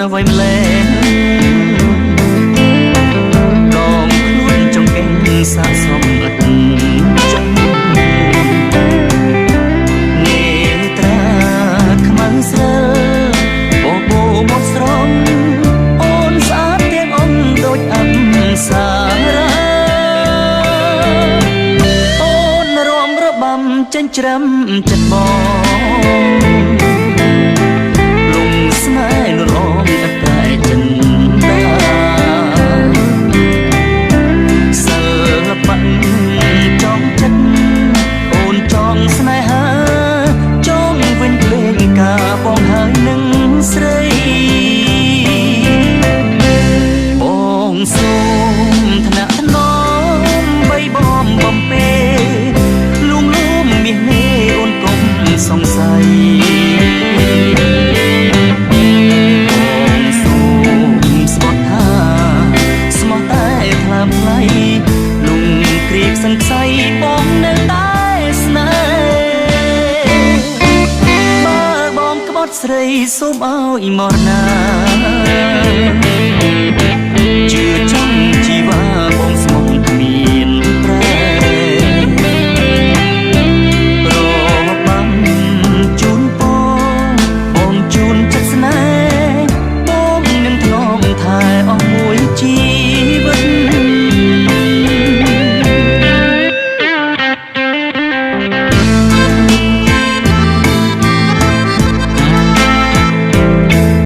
អ្វីម្លេះកងខ្លួនចង្កេងសាកសមឥតចង់នេត្រាខ្មៅស្រើបបោមកស្រងអូនស្អាតទាំងអូនដូចអប្សរាអូនរំរបាំចិញ្ច្រាំចិត្តបងលំស្នេហ៍លំអមតែចិនដាសិល្បៈចង់ចិត្តអូនចង់ស្នេហាចង់វិញភ្លេងការបងហើយនឹងស្រីបងសូមថ្នាក់ថ្នមបីបំបំពេលួងលោមមាសនេះអូនកុំសង្ស័យបងសូមស្បត់ថាស្មោះតែថ្លើមថ្លៃលំគ្រីបសង្ស័យបងនៅតែស្នេហ៍បើបងក្បត់ស្រីសូមឲ្យមរណា